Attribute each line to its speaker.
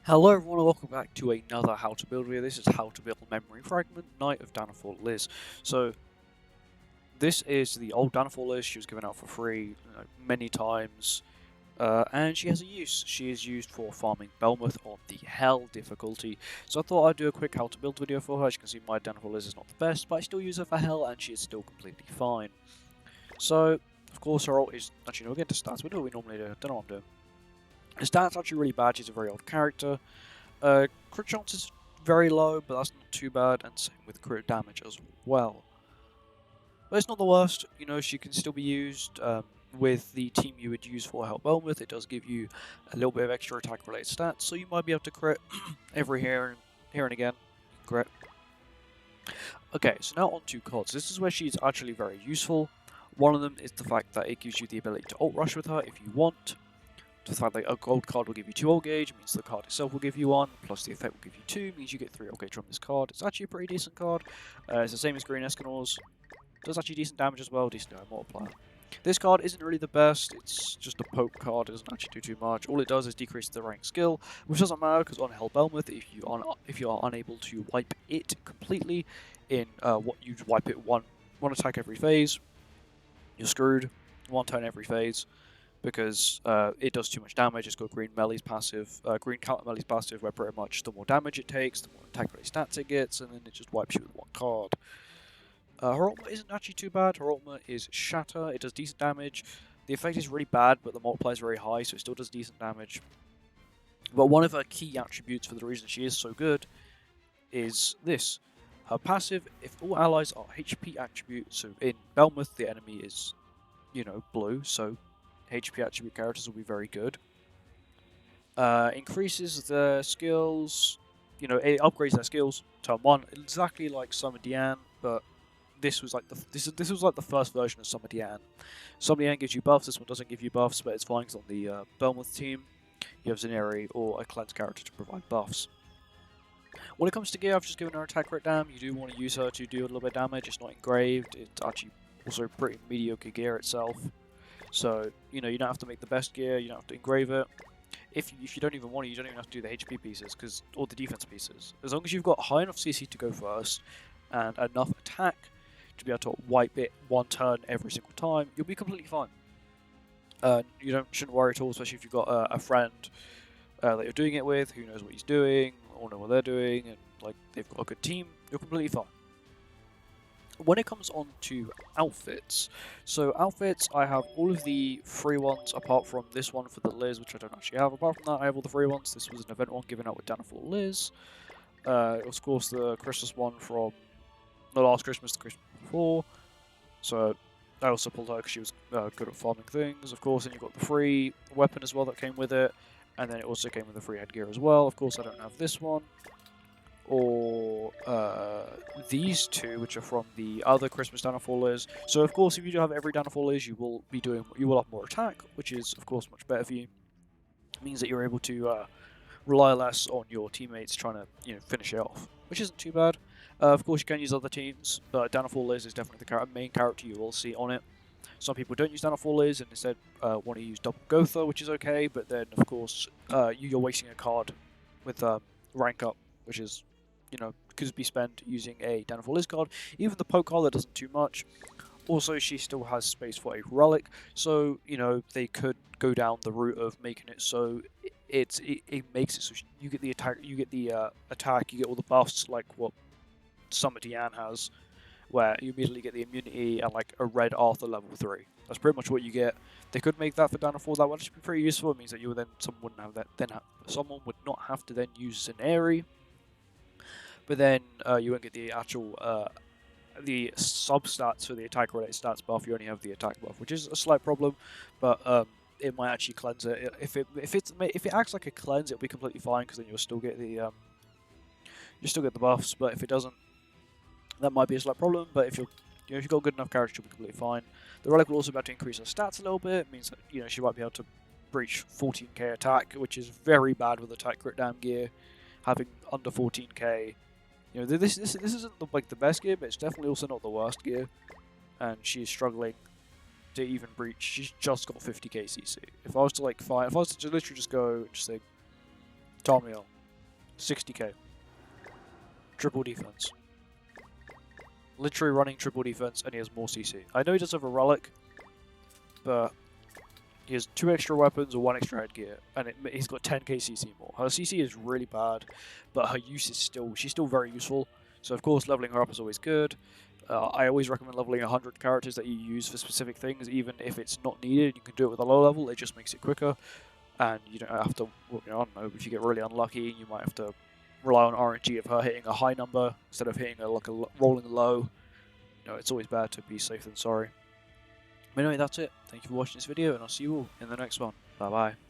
Speaker 1: Hello everyone and welcome back to another how to build video. This is how to build memory fragment, Knight of Danafor Liz. So this is the old Danafor Liz. She was given out for free many times. And she has a use. She is used for farming Belmouth on the Hell difficulty. So I thought I'd do a quick how to build video for her. As you can see, my Danafor Liz is not the best, but I still use her for Hell and she is still completely fine. So, of course, her ult is... Actually, no, we'll get to stats. What do we normally do? I don't know what I'm doing. The stats are actually really bad. She's a very old character. Crit chance is very low, but that's not too bad, and same with crit damage as well. But it's not the worst, you know, she can still be used with the team you would use for Help Belmouth. It does give you a little bit of extra attack related stats, so you might be able to crit every here and again. Crit. Okay, so now on to cards. This is where she's actually very useful. One of them is the fact that it gives you the ability to ult rush with her if you want. The fact that a gold card will give you 2 ult gauge means the card itself will give you 1, plus the effect will give you 2, means you get 3 ult gauge from this card. It's actually a pretty decent card. It's the same as Green Escanors. Does actually decent damage as well, decent multiplier. This card isn't really the best, it's just a poke card, it doesn't actually do too much. All it does is decrease the rank skill, which doesn't matter because on Hell Belmouth, if you are unable to wipe it completely in what you wipe it one attack every phase, you're screwed. 1 turn every phase. Because it does too much damage. It's got green melee's passive, green counter melee's passive, where pretty much the more damage it takes, the more attack related stats it gets, and then it just wipes you with 1 card. Her ultimate isn't actually too bad. Her ultimate is Shatter. It does decent damage. The effect is really bad, but the multiplier is very high, so it still does decent damage. But one of her key attributes for the reason she is so good is this. Her passive, if all allies are HP attribute, so in Belmouth the enemy is, you know, blue, so HP attribute characters will be very good. Increases their skills, you know, it upgrades their skills. Turn 1, exactly like Summer Diane, but this was like this was like the first version of Summer Diane. Summer Diane gives you buffs. This one doesn't give you buffs, but it's fine because on the Belmouth team, you have Zeneri or a cleanse character to provide buffs. When it comes to gear, I've just given her attack crit dam. You do want to use her to do a little bit of damage. It's not engraved. It's actually also pretty mediocre gear itself. So, you know, you don't have to make the best gear, you don't have to engrave it. If you don't even want it, you don't even have to do the HP pieces, or the defense pieces. As long as you've got high enough CC to go first, and enough attack to be able to wipe it 1 turn every single time, you'll be completely fine. You shouldn't worry at all, especially if you've got a friend that you're doing it with, who knows what he's doing, or know what they're doing, and like they've got a good team, you're completely fine. When it comes on to outfits, so outfits, I have all of the free ones apart from this one for the Liz, which I don't actually have. Apart from that, I have all the free ones. This was an event one given out with Danafor Liz. Of course, the Christmas one from the last Christmas, the Christmas before. So I also pulled her because she was good at farming things. Of course, and you've got the free weapon as well that came with it. And then it also came with the free headgear as well. Of course, I don't have this one. Or these two, which are from the other Christmas Danafor Liz. So of course, if you do have every Danafor Liz, you will have more attack, which is of course much better for you. It means that you're able to rely less on your teammates trying to finish it off, which isn't too bad. Of course, you can use other teams, but Danafor Liz is definitely the main character you will see on it. Some people don't use Danafor Liz and instead want to use double Gotha, which is okay, but then of course you're wasting a card with rank up, which is could be spent using a Danafor Liz card. Even the poke card that doesn't too much. Also, she still has space for a relic, so they could go down the route of making it so it makes it so you get the attack, you get all the buffs like what Summer Diane has, where you immediately get the immunity and like a red Arthur level 3. That's pretty much what you get. They could make that for Danafor. That would actually be pretty useful. It means that someone would not have to then use Zeneri. But then you won't get the actual the sub-stats for the attack-related stats buff. You only have the attack buff, which is a slight problem, but it might actually cleanse it. If it acts like a cleanse, it'll be completely fine because then you'll still get the buffs. But if it doesn't, that might be a slight problem. But if you've got good enough character, you'll be completely fine. The relic will also be able to increase her stats a little bit. It means that she might be able to breach 14k attack, which is very bad with attack crit dam gear. Having under 14k. This isn't like the best gear, but it's definitely also not the worst gear. And she's struggling to even breach. She's just got 50k CC. If I was to literally just go and just say, Tamiel, 60k. Triple defense. Literally running triple defense, and he has more CC. I know he does have a relic, but he has 2 extra weapons or 1 extra headgear, and he's got 10k CC more. Her CC is really bad, but her use is she's still very useful. So of course, leveling her up is always good. I always recommend leveling 100 characters that you use for specific things, even if it's not needed. You can do it with a low level; it just makes it quicker, and you don't have to. Well, I don't know, if you get really unlucky, you might have to rely on RNG of her hitting a high number instead of hitting like a rolling low. It's always better to be safe than sorry. Anyway, that's it. Thank you for watching this video, and I'll see you all in the next one. Bye bye.